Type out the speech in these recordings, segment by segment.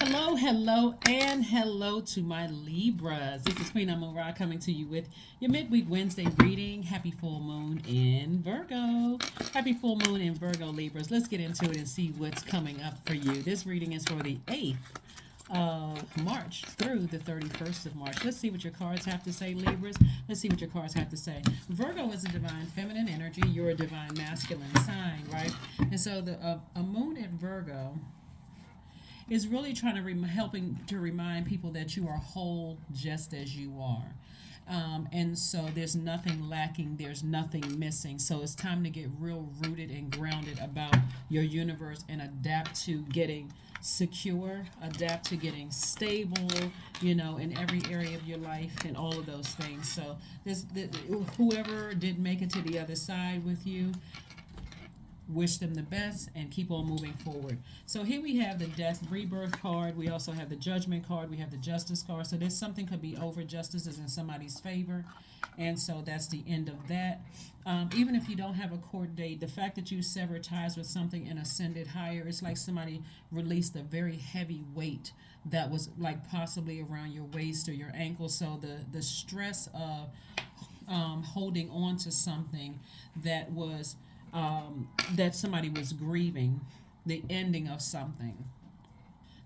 Hello, hello, and hello to my Libras. This is Queen Amun Ra coming to you with your midweek Wednesday reading. Happy full moon in Virgo. Happy full moon in Virgo, Libras. Let's get into it and see what's coming up for you. This reading is for the 8th of March through the 31st of March. Let's see what your cards have to say, Libras. Let's see what your cards have to say. Virgo is a divine feminine energy. You're a divine masculine sign, right? And so a moon in Virgo is really trying to helping to remind people that you are whole just as you are. And so there's nothing lacking, there's nothing missing. So it's time to get real rooted and grounded about your universe and adapt to getting secure, adapt to getting stable, in every area of your life and all of those things. So whoever did make it to the other side with you, wish them the best and keep on moving forward. So here we have the death rebirth card. We also have the judgment card. We have the justice card. So there's something could be over, justice is in somebody's favor. And so that's the end of that. Even if you don't have a court date, the fact that you sever ties with something and ascended higher, it's like somebody released a very heavy weight that was like possibly around your waist or your ankle. So the stress of holding on to something that was that somebody was grieving the ending of something.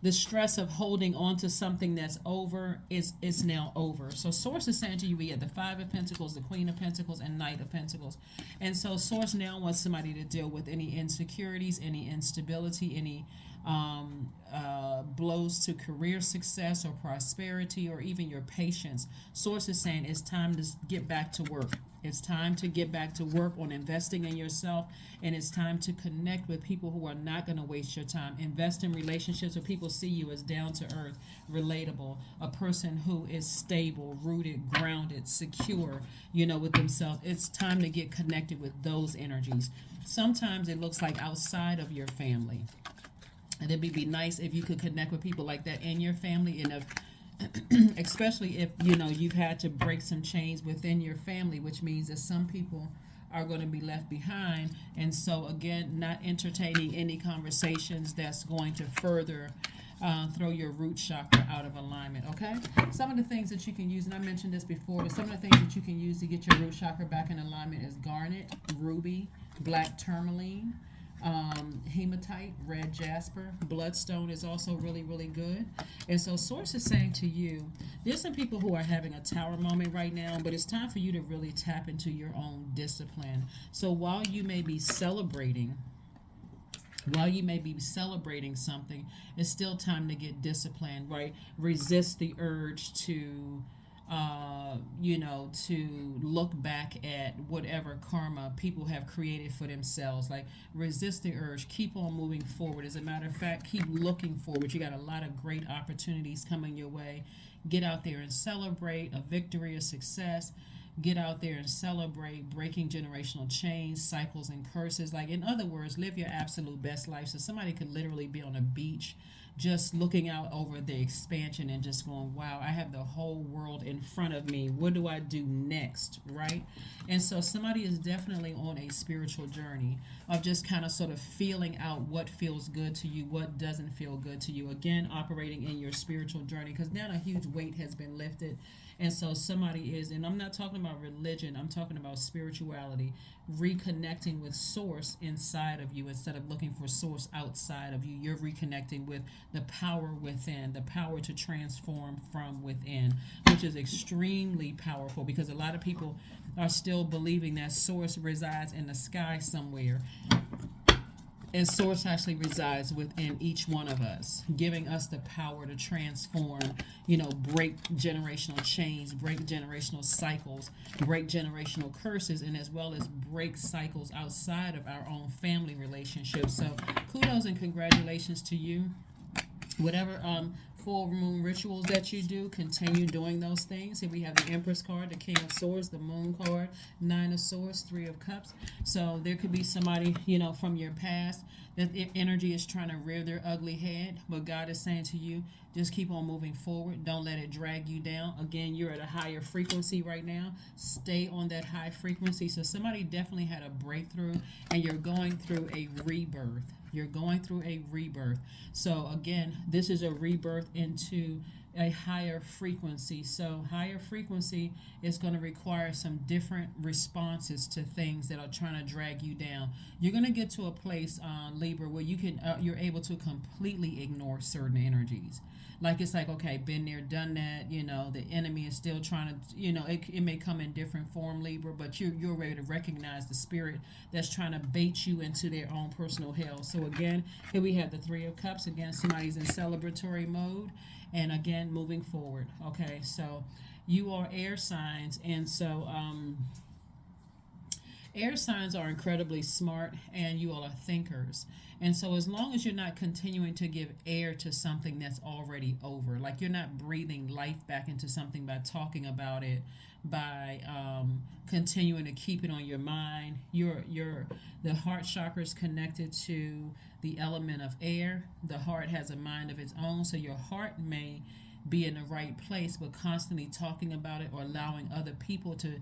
The stress of holding on to something that's over is now over. So Source is saying to you, we had the Five of Pentacles, the Queen of Pentacles, and Knight of Pentacles. And so Source now wants somebody to deal with any insecurities, any instability, any blows to career success or prosperity, or even your patience. Source is saying it's time to get back to work. It's time to get back to work on investing in yourself, and it's time to connect with people who are not going to waste your time. Invest in relationships where people see you as down to earth, relatable, a person who is stable, rooted, grounded, secure, with themselves. It's time to get connected with those energies. Sometimes it looks like outside of your family. And it'd be nice if you could connect with people like that in your family, and if especially if you've had to break some chains within your family, which means that some people are going to be left behind. And so again, not entertaining any conversations that's going to further throw your root chakra out of alignment. Okay, some of the things that you can use, and I mentioned this before, but some of the things that you can use to get your root chakra back in alignment is garnet, ruby, black tourmaline, hematite, red jasper, bloodstone is also really, really good. And so Source is saying to you, there's some people who are having a tower moment right now, but it's time for you to really tap into your own discipline. So while you may be celebrating something, it's still time to get disciplined, right? Resist the urge to to look back at whatever karma people have created for themselves. Like, resist the urge, keep on moving forward. As a matter of fact, keep looking forward. You got a lot of great opportunities coming your way. Get out there and celebrate a victory, a success. Get out there and celebrate breaking generational chains, cycles, and curses. Like, in other words, live your absolute best life. So somebody could literally be on a beach just looking out over the expansion and just going, wow, I have the whole world in front of me. What do I do next, right? And so somebody is definitely on a spiritual journey of just kind of sort of feeling out what feels good to you, what doesn't feel good to you. Again, operating in your spiritual journey, because now a huge weight has been lifted. And so somebody is, and I'm not talking about religion, I'm talking about spirituality, reconnecting with Source inside of you instead of looking for Source outside of you. You're reconnecting with the power within, the power to transform from within, which is extremely powerful, because a lot of people are still believing that Source resides in the sky somewhere. And Source actually resides within each one of us, giving us the power to transform, break generational chains, break generational cycles, break generational curses, and as well as break cycles outside of our own family relationships. So kudos and congratulations to you. Whatever full moon rituals that you do, continue doing those things. Here we have the Empress card, the King of Swords, the Moon card, Nine of Swords, Three of Cups. So there could be somebody, from your past that energy is trying to rear their ugly head, but God is saying to you, just keep on moving forward. Don't let it drag you down. Again, you're at a higher frequency right now. Stay on that high frequency. So somebody definitely had a breakthrough, and you're going through a rebirth. You're going through a rebirth. So again, this is a rebirth into a higher frequency. So higher frequency is going to require some different responses to things that are trying to drag you down. You're going to get to a place, Libra, where you're able to completely ignore certain energies. Like it's like, okay, been there, done that. The enemy is still trying to, it may come in different form, Libra, but you're ready to recognize the spirit that's trying to bait you into their own personal hell. So again, here we have the Three of Cups. Again, somebody's in celebratory mode, and again, moving forward. Okay, so you are air signs, and so air signs are incredibly smart, and you all are thinkers. And so, as long as you're not continuing to give air to something that's already over, like you're not breathing life back into something by talking about it, by continuing to keep it on your mind, the heart chakra is connected to the element of air. The heart has a mind of its own, so your heart may be in the right place, but constantly talking about it or allowing other people to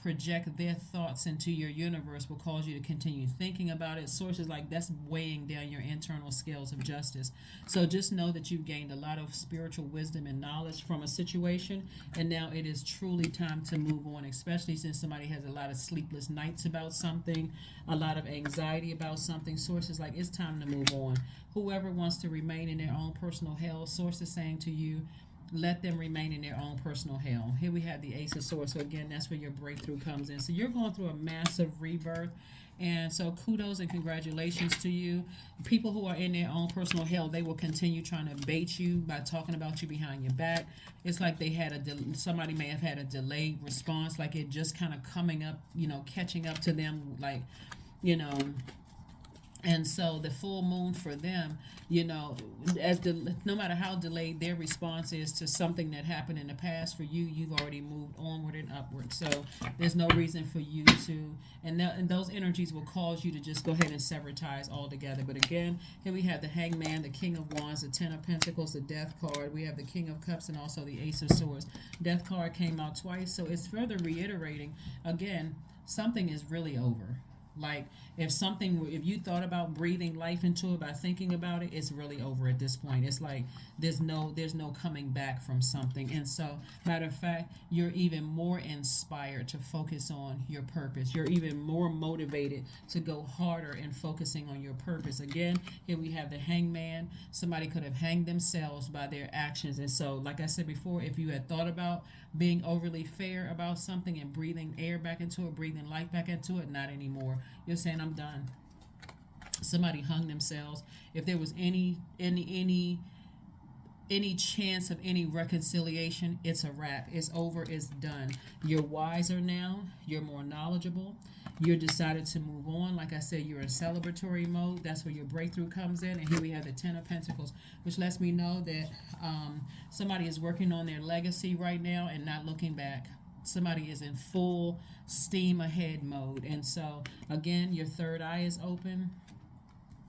project their thoughts into your universe will cause you to continue thinking about it. Sources like that's weighing down your internal scales of justice. So just know that you've gained a lot of spiritual wisdom and knowledge from a situation, and now it is truly time to move on, especially since somebody has a lot of sleepless nights about something, a lot of anxiety about something. Sources like it's time to move on. Whoever wants to remain in their own personal hell, source is saying to you, let them remain in their own personal hell. Here we have the Ace of Swords. So again, that's where your breakthrough comes in. So you're going through a massive rebirth. And so kudos and congratulations to you. People who are in their own personal hell, they will continue trying to bait you by talking about you behind your back. It's like they had somebody may have had a delayed response, like it just kind of coming up, catching up to them, like, and so the full moon for them, no matter how delayed their response is to something that happened in the past, for you, you've already moved onward and upward. So there's no reason for you to, and those energies will cause you to just go ahead and sever ties altogether. But again, here we have the Hangman, the King of Wands, the Ten of Pentacles, the Death card. We have the King of Cups and also the Ace of Swords. Death card came out twice, so it's further reiterating, again, something is really over. Like if you thought about breathing life into it by thinking about it, it's really over at this point. It's like there's no coming back from something. And so, matter of fact, you're even more inspired to focus on your purpose. You're even more motivated to go harder in focusing on your purpose. Again, here we have the Hangman. Somebody could have hanged themselves by their actions. And so, like I said before, if you had thought about being overly fair about something and breathing air back into it, breathing life back into it, not anymore. You're saying, I'm done. Somebody hung themselves. If there was any chance of any reconciliation, it's a wrap. It's over. It's done. You're wiser now. You're more knowledgeable. You're decided to move on. Like I said, you're in celebratory mode. That's where your breakthrough comes in. And here we have the Ten of Pentacles, which lets me know that somebody is working on their legacy right now and not looking back. Somebody is in full steam ahead mode. And so, again, your third eye is open.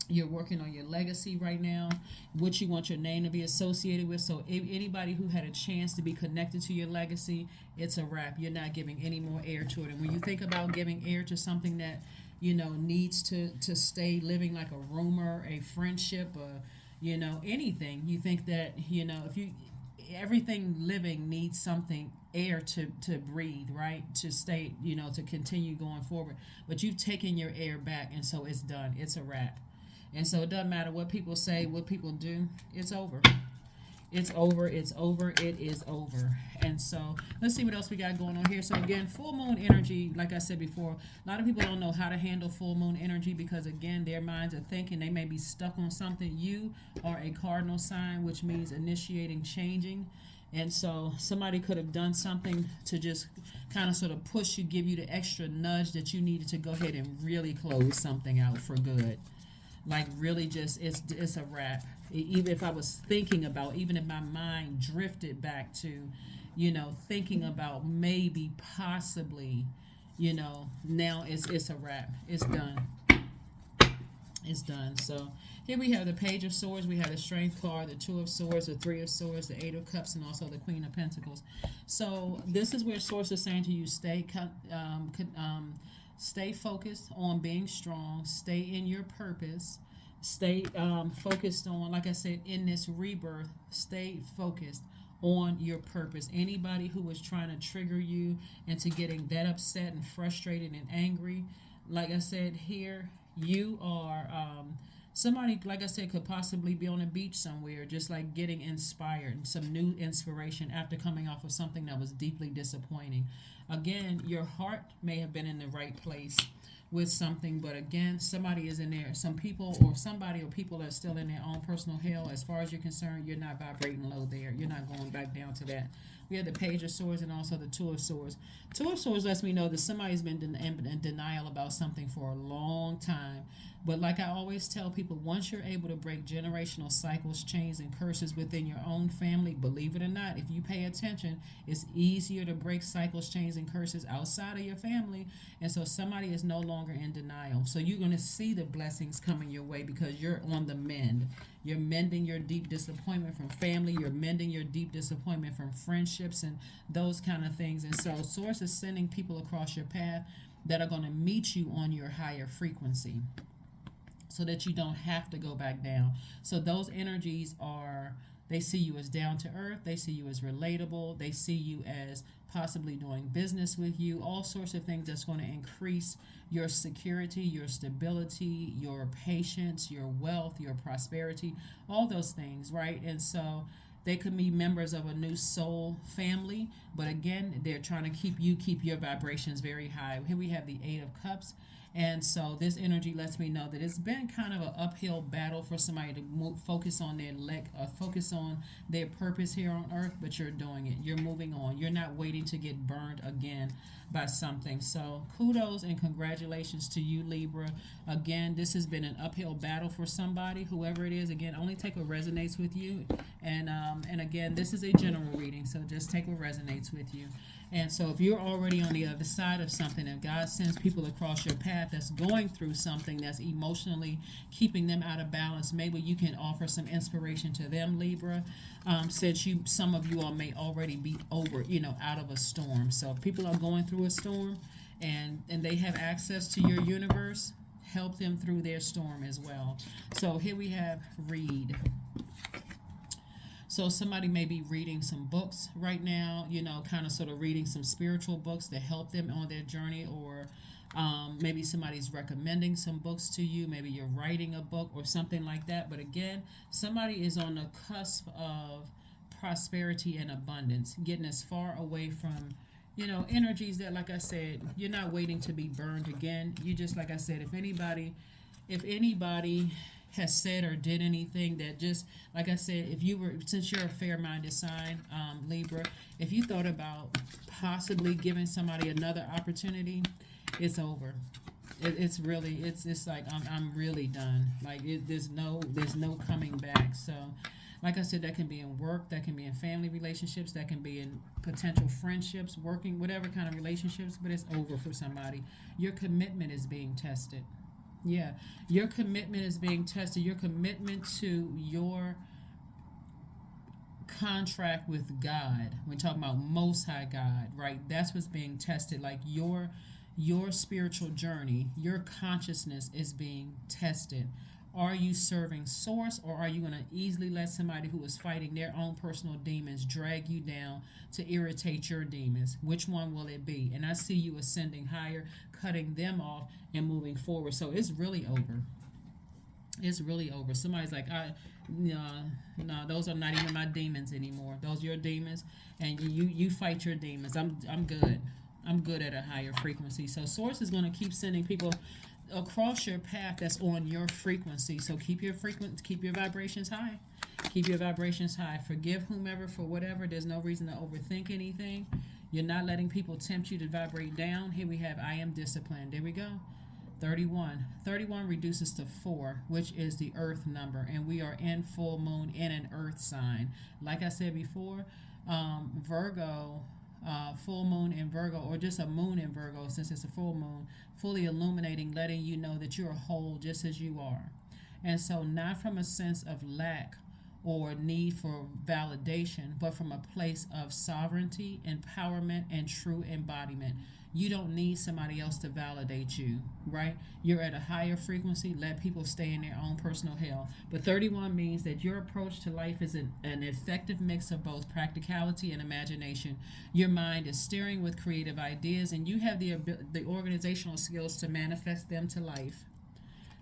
You're working on your legacy right now, what you want your name to be associated with. So if anybody who had a chance to be connected to your legacy, it's a wrap. You're not giving any more air to it. And when you think about giving air to something that, needs to stay living, like a rumor, a friendship, or, anything, you think that, everything living needs something, air to breathe, right? To stay, to continue going forward. But you've taken your air back, and so it's done. It's a wrap. And so it doesn't matter what people say, what people do. It's over. It's over. It's over. It is over. And so let's see what else we got going on here. So again, full moon energy, like I said before, a lot of people don't know how to handle full moon energy because, again, their minds are thinking they may be stuck on something. You are a cardinal sign, which means initiating, changing. And so somebody could have done something to just kind of sort of push you, give you the extra nudge that you needed to go ahead and really close something out for good. Like really just, it's a wrap. Even if I was thinking about, even if my mind drifted back to, thinking about maybe, possibly, now it's a wrap. It's done. It's done. So here we have the Page of Swords. We have the Strength card, the Two of Swords, the Three of Swords, the Eight of Cups, and also the Queen of Pentacles. So this is where Source is saying to you, stay Stay focused on being strong. Stay in your purpose. Stay focused on, like I said, in this rebirth, stay focused on your purpose. Anybody who is trying to trigger you into getting that upset and frustrated and angry, like I said here, you are somebody, like I said, could possibly be on a beach somewhere, just like getting inspired, some new inspiration after coming off of something that was deeply disappointing. Again, your heart may have been in the right place with something, but again, somebody is in there. Some people or somebody or people are still in their own personal hell. As far as you're concerned, you're not vibrating low there. You're not going back down to that. We have the Page of Swords and also the Two of Swords. Two of Swords lets me know that somebody's been in denial about something for a long time. But like I always tell people, once you're able to break generational cycles, chains, and curses within your own family, believe it or not, if you pay attention, it's easier to break cycles, chains, and curses outside of your family. And so somebody is no longer in denial. So you're going to see the blessings coming your way because you're on the mend. You're mending your deep disappointment from family. You're mending your deep disappointment from friendships and those kind of things. And so Source is sending people across your path that are going to meet you on your higher frequency, so that you don't have to go back down. So those energies are, they see you as down to earth, they see you as relatable, they see you as possibly doing business with you, all sorts of things that's going to increase your security, your stability, your patience, your wealth, your prosperity, all those things, right? And so they could be members of a new soul family, but again, they're trying to keep your vibrations very high. Here we have the Eight of Cups. And so this energy lets me know that it's been kind of an uphill battle for somebody to focus on focus on their purpose here on earth, but you're doing it. You're moving on. You're not waiting to get burned again by something. So kudos and congratulations to you, Libra. Again, this has been an uphill battle for somebody, whoever it is. Again, only take what resonates with you. And again, this is a general reading, so just take what resonates with you. And so if you're already on the other side of something and God sends people across your path that's going through something that's emotionally keeping them out of balance, maybe you can offer some inspiration to them, Libra, since some of you all may already be out of a storm. So if people are going through a storm and they have access to your universe, help them through their storm as well. So here we have read. So somebody may be reading some books right now, kind of sort of reading some spiritual books to help them on their journey, or maybe somebody's recommending some books to you. Maybe you're writing a book or something like that. But again, somebody is on the cusp of prosperity and abundance, getting as far away from, energies that, like I said, you're not waiting to be burned again. You just, like I said, if anybody has said or did anything that just, like I said, since you're a fair-minded sign, Libra, if you thought about possibly giving somebody another opportunity, it's over. It's like I'm really done. Like there's no coming back. So, like I said, that can be in work, that can be in family relationships, that can be in potential friendships, working, whatever kind of relationships, but it's over for somebody. Your commitment is being tested. Yeah, your commitment is being tested. Your commitment to your contract with God. We're talking about Most High God, right? That's what's being tested. Like your spiritual journey, your consciousness is being tested. Are you serving Source, or are you going to easily let somebody who is fighting their own personal demons drag you down to irritate your demons? Which one will it be? And I see you ascending higher, cutting them off, and moving forward. So it's really over. It's really over. Somebody's like, no, those are not even my demons anymore. Those are your demons, and you fight your demons. I'm good. I'm good at a higher frequency. So Source is going to keep sending people across your path that's on your frequency. So keep your vibrations high. Keep your vibrations high. Forgive whomever for whatever. There's no reason to overthink anything. You're not letting people tempt you to vibrate down. Here we have I am disciplined. There we go. 31 reduces to 4, which is the earth number, and we are in full moon in an earth sign. Like I said before, Virgo, full moon in Virgo, or just a moon in Virgo, since it's a full moon, fully illuminating, letting you know that you're whole just as you are. And so not from a sense of lack or need for validation, but from a place of sovereignty, empowerment, and true embodiment. You don't need somebody else to validate you, right? You're at a higher frequency. Let people stay in their own personal hell. But 31 means that your approach to life is an effective mix of both practicality and imagination. Your mind is steering with creative ideas, and you have the organizational skills to manifest them to life.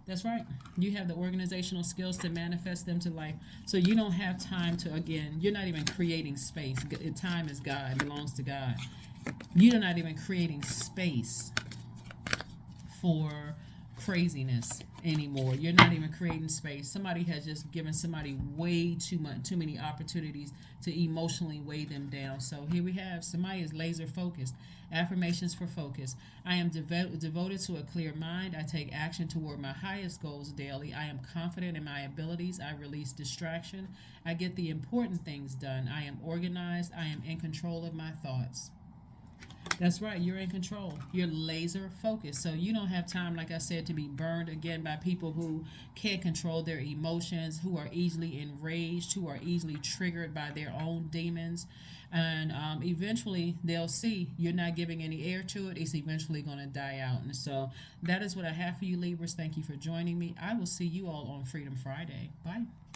That's right. You have the organizational skills to manifest them to life. So you don't have time to, again, you're not even creating space. Time is God, it belongs to God. You're not even creating space for craziness anymore. You're not even creating space. Somebody has just given somebody way too many opportunities to emotionally weigh them down. So here we have somebody is laser focused. Affirmations for focus. I am devoted to a clear mind. I take action toward my highest goals daily. I am confident in my abilities. I release distraction. I get the important things done. I am organized. I am in control of my thoughts. That's right, you're in control. You're laser focused. So you don't have time, like I said, to be burned again by people who can't control their emotions, who are easily enraged, who are easily triggered by their own demons. And eventually they'll see you're not giving any air to it. It's eventually going to die out. And so that is what I have for you, Libras. Thank you for joining me. I will see you all on Freedom Friday. Bye.